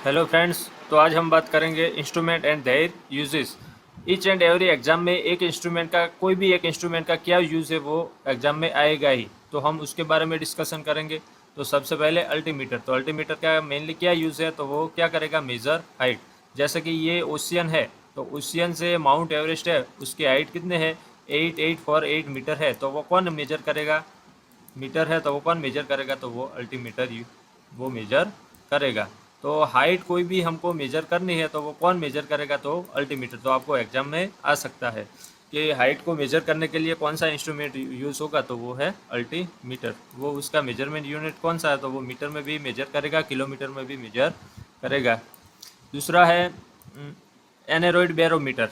Hello friends. तो आज हम बात करेंगे instrument and there uses. Each and every exam में एक इंस्ट्रूमेंट का, कोई भी एक इंस्ट्रूमेंट का क्या यूज़ है वो एग्जाम में आएगा ही, तो हम उसके बारे में डिस्कशन करेंगे। तो सबसे पहले अल्टीमीटर। तो अल्टीमीटर का मेनली क्या यूज़ है, तो वो क्या करेगा, मेज़र हाइट। जैसे कि ये ओशियन है, तो ओशियन से माउंट एवरेस्ट है, उसकी हाइट कितने है, 8848 मीटर है। तो वो कौन मेजर करेगा, मीटर है तो वो कौन मेजर करेगा, तो वो अल्टीमीटर वो मेजर करेगा। तो हाइट कोई भी हमको मेजर करनी है तो वो कौन मेजर करेगा, तो अल्टीमीटर। तो आपको एग्जाम में आ सकता है कि हाइट को मेजर करने के लिए कौन सा इंस्ट्रूमेंट यूज़ होगा, तो वो है अल्टीमीटर। वो उसका मेजरमेंट यूनिट कौन सा है, तो वो मीटर में भी मेजर करेगा, किलोमीटर में भी मेजर करेगा। दूसरा है एनेरॉइड बैरोमीटर।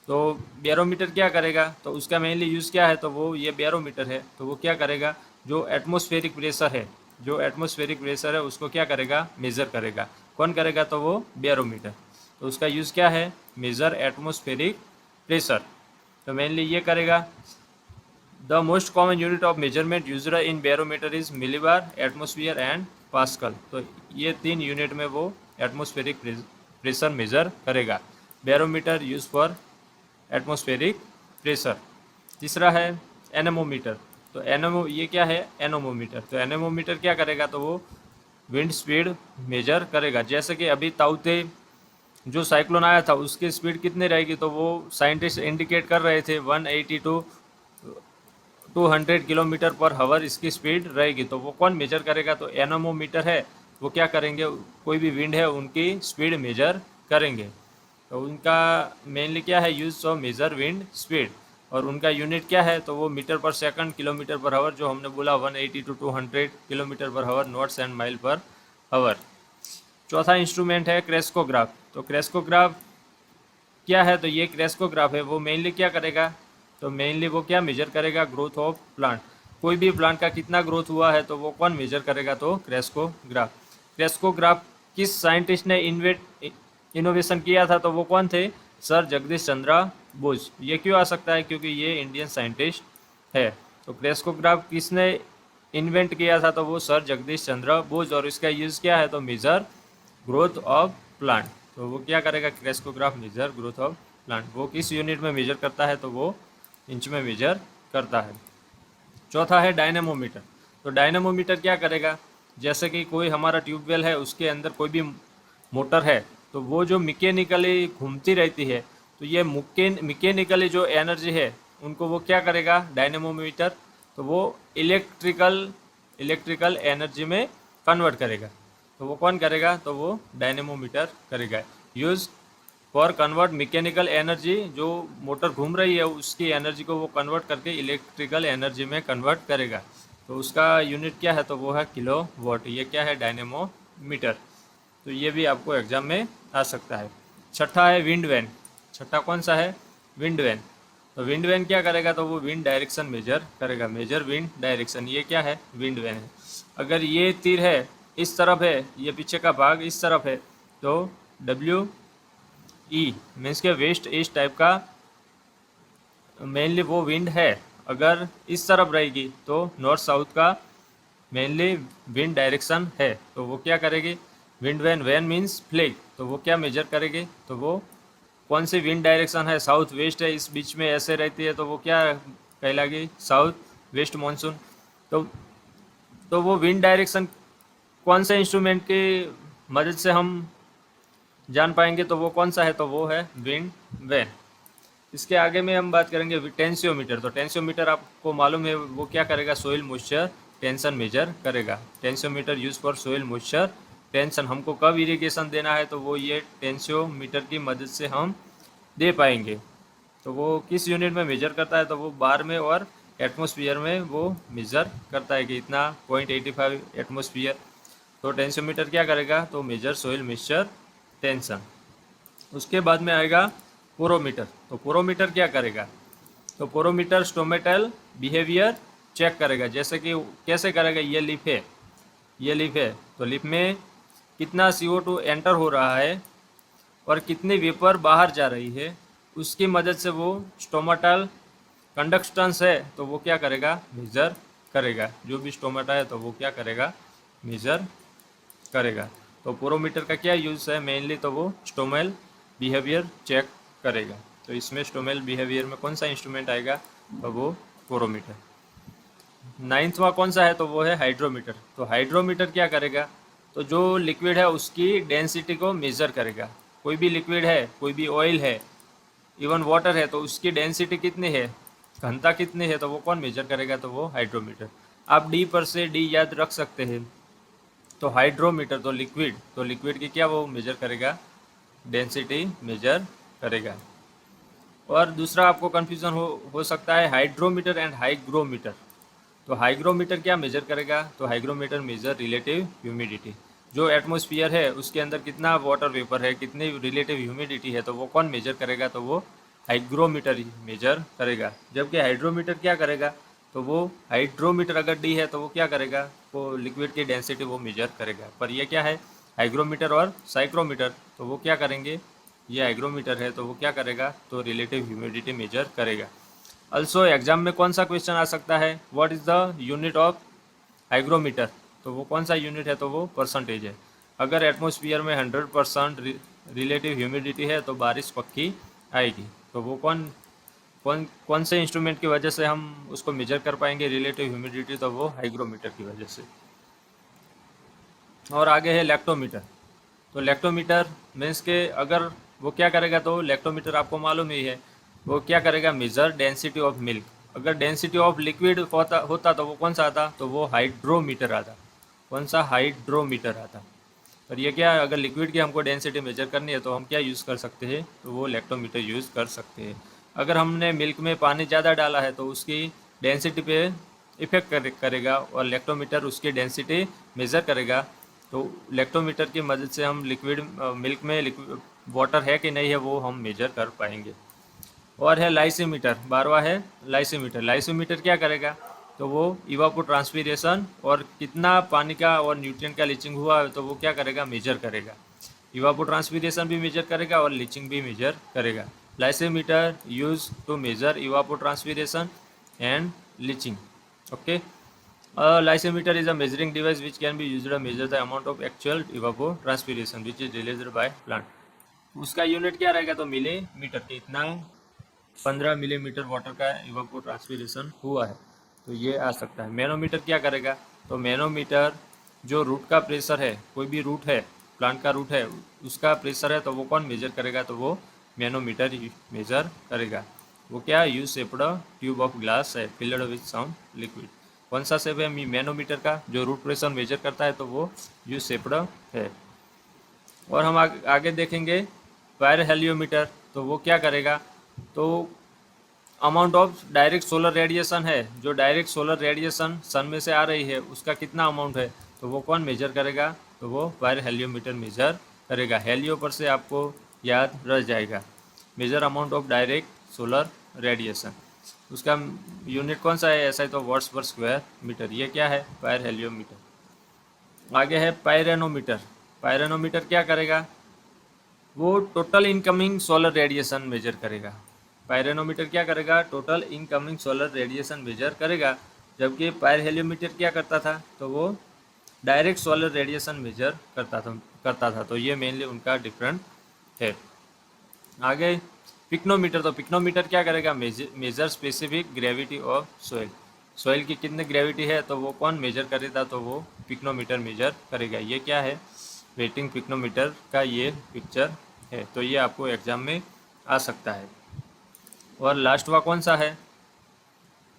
तो बैरोमीटर क्या करेगा, तो उसका मेनली यूज़ क्या है, तो वो ये बैरोमीटर है। तो वो क्या करेगा, जो एटमॉस्फेरिक प्रेशर है, जो एटमॉस्फेरिक प्रेशर है उसको क्या करेगा, मेज़र करेगा। कौन करेगा, तो वो बैरोमीटर। तो उसका यूज़ क्या है, मेज़र एटमॉस्फेरिक प्रेशर। तो मेनली ये करेगा। The most common unit of measurement used in barometer is millibar, atmosphere and pascal. तो ये तीन यूनिट में वो एटमॉस्फेरिक प्रेशर मेजर करेगा। Barometer use for atmospheric pressure. तीसरा है एनेमोमीटर। तो एनेमो ये क्या है, एनेमोमीटर। तो एनेमोमीटर क्या करेगा, तो वो विंड स्पीड मेजर करेगा। जैसे कि अभी ताउते जो साइक्लोन आया था उसकी स्पीड कितनी रहेगी, तो वो साइंटिस्ट इंडिकेट कर रहे थे 180 टू 200 किलोमीटर पर हावर इसकी स्पीड रहेगी। तो वो कौन मेजर करेगा, तो एनेमोमीटर है। वो क्या करेंगे, कोई भी विंड है उनकी स्पीड मेजर करेंगे। तो उनका मेनली क्या है, use of major wind speed. और उनका यूनिट क्या है, तो वो मीटर पर सेकंड, किलोमीटर पर हावर, जो हमने बोला 180 टू 200 किलोमीटर पर हावर, नॉट्स एंड माइल पर हावर। चौथा इंस्ट्रूमेंट है क्रेस्कोग्राफ। तो क्रेस्कोग्राफ क्या है, तो ये क्रेस्कोग्राफ है, वो मेनली क्या करेगा, तो मेनली वो क्या मेजर करेगा, ग्रोथ ऑफ प्लांट। कोई भी प्लांट का कितना ग्रोथ हुआ है, तो वो कौन मेजर करेगा, तो क्रेस्कोग्राफ। क्रेस्कोग्राफ किस साइंटिस्ट ने इनोवेशन किया था, तो वो कौन थे, सर जगदीश चंद्र बोस। ये क्यों आ सकता है, क्योंकि ये इंडियन साइंटिस्ट है। तो क्रेस्कोग्राफ किसने इन्वेंट किया था, तो वो सर जगदीश चंद्र बोस। और इसका यूज़ क्या है, तो मेजर ग्रोथ ऑफ प्लांट। तो वो क्या करेगा, crescograph measure growth of plant. वो किस यूनिट में मेजर करता है, तो वो इंच में मेजर करता है। चौथा है डायनेमोमीटर। तो डायनेमोमीटर क्या करेगा, जैसे कि कोई हमारा ट्यूबवेल है, उसके अंदर कोई भी मोटर है, तो वो जो मैकेनिकली घूमती रहती है, तो ये मैकेनिकली जो एनर्जी है उनको वो क्या करेगा, डायनेमोमीटर। तो वो इलेक्ट्रिकल एनर्जी में कन्वर्ट करेगा। तो वो कौन करेगा, तो वो डायनेमोमीटर करेगा। Use for convert mechanical energy, जो मोटर घूम रही है उसकी एनर्जी को वो कन्वर्ट करके इलेक्ट्रिकल एनर्जी में कन्वर्ट करेगा। तो उसका यूनिट क्या है, तो वो है किलो वॉट। ये क्या है, डायनेमोमीटर। तो ये भी आपको एग्जाम में आ सकता है। छठा है विंड वैन। छठा कौन सा है, विंड वैन। तो विंड वैन क्या करेगा, तो वो विंड डायरेक्शन मेजर करेगा, मेजर विंड डायरेक्शन। ये क्या है, विंड वैन है। अगर ये तीर है इस तरफ है, ये पीछे का भाग इस तरफ है, तो WE मीन्स के वेस्ट ईस्ट टाइप का मेनली वो विंड है। अगर इस तरफ रहेगी तो नॉर्थ साउथ का मेनली विंड डायरेक्शन है। तो वो क्या करेगी, wind vane, vane means flag. तो वो क्या मेजर करेगी, तो वो कौन सी विंड डायरेक्शन है, साउथ वेस्ट है, इस बीच में ऐसे रहती है, तो वो क्या कहलाएगी, साउथ वेस्ट मानसून। तो वो विंड डायरेक्शन कौन से इंस्ट्रूमेंट की मदद से हम जान पाएंगे, तो वो कौन सा है, तो वो है विंड वैन। इसके आगे में हम बात करेंगे टेंसियोमीटर। तो टेंसियोमीटर आपको मालूम है वो क्या करेगा, सोइल मॉइस्चर टेंशन मेजर करेगा। Tensiometer use for soil moisture tension. हमको कब इरिगेशन देना है, तो वो ये टेंसियोमीटर की मदद से हम दे पाएंगे। तो वो किस यूनिट में मेजर करता है, तो वो बार में और एटमॉस्फेयर में वो मेजर करता है कि इतना 0.85 एटमॉस्फेयर। तो टेंसियोमीटर क्या करेगा, तो मेजर सोइल मॉइस्चर टेंशन। उसके बाद में आएगा पोरोमीटर। तो पोरोमीटर क्या करेगा, तो पोरोमीटर स्टोमेटल बिहेवियर चेक करेगा। जैसे कि कैसे करेगा, ये लिप है, ये लिप है, तो लिप में कितना CO2 एंटर हो रहा है और कितनी वेपर बाहर जा रही है, उसकी मदद से वो स्टोमेटल कंडक्टेंस है, तो वो क्या करेगा, मेजर करेगा। जो भी स्टोमेटा है तो वो क्या करेगा, मेजर करेगा। तो पोरोमीटर का क्या यूज़ है मेनली, तो वो स्टोमल बिहेवियर चेक करेगा। तो इसमें स्टोमल बिहेवियर में कौन सा इंस्ट्रूमेंट आएगा, तो वो पोरोमीटर। नाइन्थवा कौन सा है, तो वो है हाइड्रोमीटर। तो हाइड्रोमीटर क्या करेगा, तो जो लिक्विड है उसकी डेंसिटी को मेज़र करेगा। कोई भी लिक्विड है, कोई भी ऑयल है, इवन वाटर है, तो उसकी डेंसिटी कितनी है, घनता कितनी है, तो वो कौन मेजर करेगा, तो वो हाइड्रोमीटर। आप डी पर से डी याद रख सकते हैं। तो हाइड्रोमीटर तो लिक्विड की क्या वो मेजर करेगा, डेंसिटी मेजर करेगा। और दूसरा आपको कन्फ्यूज़न हो सकता है हाइड्रोमीटर एंड हाइग्रोमीटर। तो हाइग्रोमीटर क्या मेजर करेगा, तो हाइग्रोमीटर मेजर रिलेटिव ह्यूमिडिटी। जो एटमॉस्फेयर है उसके अंदर कितना वाटर वेपर है, कितनी रिलेटिव ह्यूमिडिटी है, तो वो कौन मेजर करेगा, तो वो हाइग्रोमीटर ही मेजर करेगा। जबकि हाइड्रोमीटर क्या करेगा, तो वो हाइड्रोमीटर अगर डी है तो वो क्या करेगा, वो लिक्विड की डेंसिटी वो मेजर करेगा। पर ये क्या है, हाइग्रोमीटर और साइक्रोमीटर, तो वो क्या करेंगे, ये हाइग्रोमीटर है तो वो क्या करेगा, तो रिलेटिव ह्यूमिडिटी मेजर करेगा। अल्सो एग्जाम में कौन सा क्वेश्चन आ सकता है, what is the unit of hygrometer, तो वो कौन सा यूनिट है, तो वो परसेंटेज है। अगर एटमॉस्फेयर में 100% रिलेटिव ह्यूमिडिटी है तो बारिश पक्की आएगी। तो वो कौन कौन कौन से इंस्ट्रूमेंट की वजह से हम उसको मेजर कर पाएंगे रिलेटिव ह्यूमिडिटी, तो वो हाइग्रोमीटर की वजह से। और आगे है लैक्टोमीटर। तो लैक्टोमीटर मीन्स के अगर वो क्या करेगा, तो लैक्टोमीटर आपको मालूम ही है, वो क्या करेगा, मेजर डेंसिटी ऑफ मिल्क। अगर डेंसिटी ऑफ लिक्विड होता तो वो कौन सा आता, तो वो हाइड्रोमीटर आता। कौन सा, हाइड्रोमीटर आता। पर ये क्या, अगर लिक्विड की हमको डेंसिटी मेजर करनी है तो हम क्या यूज़ कर सकते हैं, तो वो लैक्टोमीटर यूज़ कर सकते हैं। अगर हमने मिल्क में पानी ज़्यादा डाला है तो उसकी डेंसिटी पे इफेक्ट करेगा और लैक्टोमीटर उसकी डेंसिटी मेज़र करेगा। तो लैक्टोमीटर की मदद से हम लिक्विड मिल्क में लिक्विड वाटर है कि नहीं है वो हम मेजर कर पाएंगे। और है लाइसीमीटर, 12वां है लाइसीमीटर। लाइसीमीटर क्या करेगा, तो वो इवापोट्रांसपीरेशन और कितना पानी का और न्यूट्रिएंट का लीचिंग हुआ है तो वो क्या करेगा, मेजर करेगा। इवापोट्रांसपीरेशन भी मेजर करेगा और लीचिंग भी मेजर करेगा। Lysimeter use to measure evapotranspiration and leaching. Okay, lysimeter is a measuring device which can be used to measure the amount of actual evapotranspiration which is released by plant. उसका unit क्या रहेगा, तो millimetre के, इतना 15 millimetre water का इवापोट्रांसपीरेशन हुआ है, तो ये आ सकता है। मैनोमीटर क्या करेगा, तो मैनोमीटर जो रूट का प्रेशर है, कोई भी रूट है, प्लांट का रूट है, उसका प्रेशर है तो वो कौन मेजर करेगा, तो वो मैनोमीटर मेजर करेगा। वो क्या, U shaped tube of glass है फिल्ड विथ सम लिक्विड। कौन सा शेप है मैनोमीटर का, जो रूट प्रेशर मेजर करता है, तो वो यू शेप्ड है। और हम आगे देखेंगे वायर हेलियोमीटर। तो वो क्या करेगा, तो amount of direct solar radiation है, जो डायरेक्ट सोलर रेडिएशन सन में से आ रही है उसका कितना अमाउंट है, तो वो कौन मेजर करेगा, तो वो वायर हेलियोमीटर मेजर करेगा। हेलियो पर से आपको याद रह जाएगा, measure amount of direct solar radiation. उसका यूनिट कौन सा है, ऐसा है तो वाट्स पर स्क्वायर मीटर। ये क्या है, वायर हेलियोमीटर। आगे है पायरेनोमीटर। पायरेनोमीटर क्या करेगा, वो total incoming solar radiation measure करेगा। पायरेनोमीटर क्या करेगा, total incoming solar radiation measure करेगा। जबकि पायर हेलियोमीटर क्या करता था, तो वो डायरेक्ट सोलर रेडिएशन मेजर करता था। तो ये मेनली उनका डिफरेंट है। आगे पिक्नोमीटर। तो पिक्नोमीटर क्या करेगा, measure specific gravity of soil. Soil की कितनी ग्रेविटी है तो वो कौन मेजर करेगा, तो वो पिक्नोमीटर मेजर करेगा। ये क्या है, वेटिंग पिक्नोमीटर का ये पिक्चर है। तो ये आपको एग्जाम में आ सकता है। और लास्ट वा कौन सा है,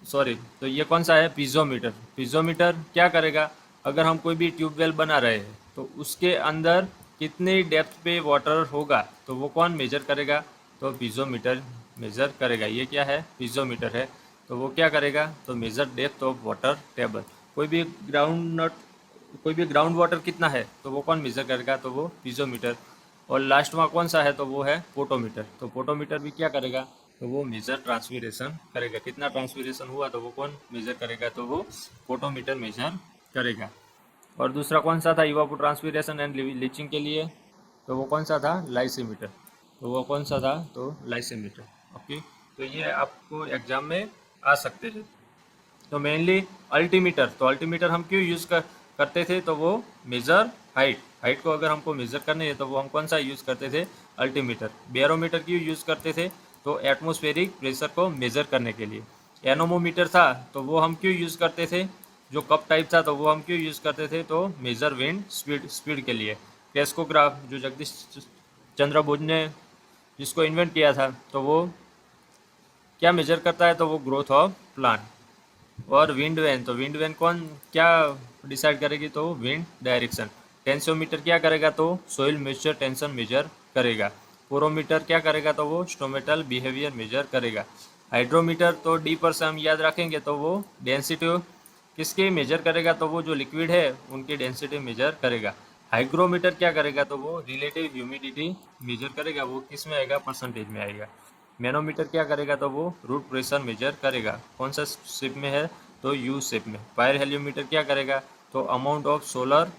सॉरी, तो ये कौन सा है, पीजोमीटर। पीजोमीटर क्या करेगा, अगर हम कोई भी ट्यूबवेल बना रहे हैं तो उसके अंदर कितनी डेप्थ पे वाटर होगा तो वो कौन मेजर करेगा, तो पीजोमीटर मेजर करेगा। ये क्या है, पीजोमीटर है। तो वो क्या करेगा, तो measure depth of water table. कोई भी ग्राउंड वाटर कितना है तो वो कौन मेजर करेगा, तो वो पीजोमीटर। और लास्ट में कौन सा है, तो वो है पोटोमीटर। तो पोटोमीटर भी क्या करेगा, तो वो मेजर ट्रांसपीरेशन करेगा। कितना ट्रांसपीरेशन हुआ तो वो कौन मेजर करेगा, तो वो पोटोमीटर मेजर करेगा। और दूसरा कौन सा था, इवापोट्रांसपीरेशन एंड लीचिंग के लिए, तो वो कौन सा था, लाइसीमीटर। तो वो कौन सा था, तो लाइसीमीटर। ओके, तो ये आपको एग्जाम में आ सकते हैं। तो मेनली अल्टीमीटर। तो अल्टीमीटर हम क्यों यूज़ करते थे, तो वो मेजर हाइट। हाइट को अगर हमको मेज़र करनी है तो वो हम कौन सा यूज़ करते थे, अल्टीमीटर। बैरोमीटर क्यों यूज़ करते थे, तो एटमॉस्फेरिक प्रेशर को मेज़र करने के लिए। एनोमोमीटर था तो वो हम क्यों यूज़ करते थे, जो कप टाइप था तो वो हम क्यों यूज़ करते थे, तो मेज़र विंड स्पीड के लिए। टेस्कोग्राफ जो जगदीश चंद्र बोस ने जिसको इन्वेंट किया था, तो वो क्या मेजर करता है, तो वो ग्रोथ ऑफ प्लांट। और विंड वैन, तो विंड वैन कौन क्या डिसाइड करेगी, तो विंड डायरेक्शन। टेंसोमीटर क्या करेगा, तो सोइल मॉइस्चर टेंशन मेजर करेगा। पोरोमीटर क्या करेगा, तो वो स्टोमेटल बिहेवियर मेजर करेगा। हाइड्रोमीटर तो डी पर से हम याद रखेंगे, तो वो डेंसिटी किसकी मेजर करेगा, तो वो जो लिक्विड है उनकी डेंसिटी मेजर करेगा। हाइग्रोमीटर क्या करेगा, तो वो रिलेटिव ह्यूमिडिटी मेजर करेगा, वो किस में आएगा, परसेंटेज में आएगा। मैनोमीटर क्या करेगा, तो वो रूट प्रेशर मेजर करेगा, कौन सा शेप में है, तो यू शेप में। पायर हेलियोमीटर क्या करेगा, तो अमाउंट ऑफ सोलर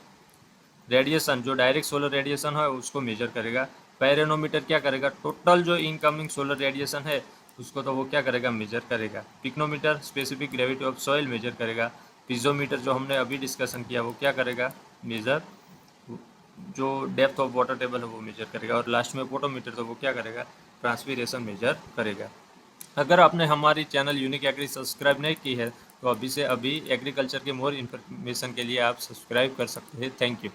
रेडिएशन, जो डायरेक्ट सोलर रेडिएशन है उसको मेजर करेगा। पायरेनोमीटर क्या करेगा, टोटल जो इनकमिंग सोलर रेडिएशन है उसको तो वो क्या करेगा, मेजर करेगा। Pycnometer specific gravity of soil measure करेगा। पिजोमीटर जो हमने अभी डिस्कशन किया वो क्या करेगा, मेजर जो डेप्थ ऑफ वाटर टेबल है वो मेजर करेगा। और लास्ट में पोटोमीटर, तो वो क्या करेगा, ट्रांसपीरेशन मेजर करेगा। अगर आपने हमारी चैनल यूनिक एग्री सब्सक्राइब नहीं की है तो अभी से अभी एग्रीकल्चर के मोर इन्फॉर्मेशन के लिए आप सब्सक्राइब कर सकते हैं। Thank you.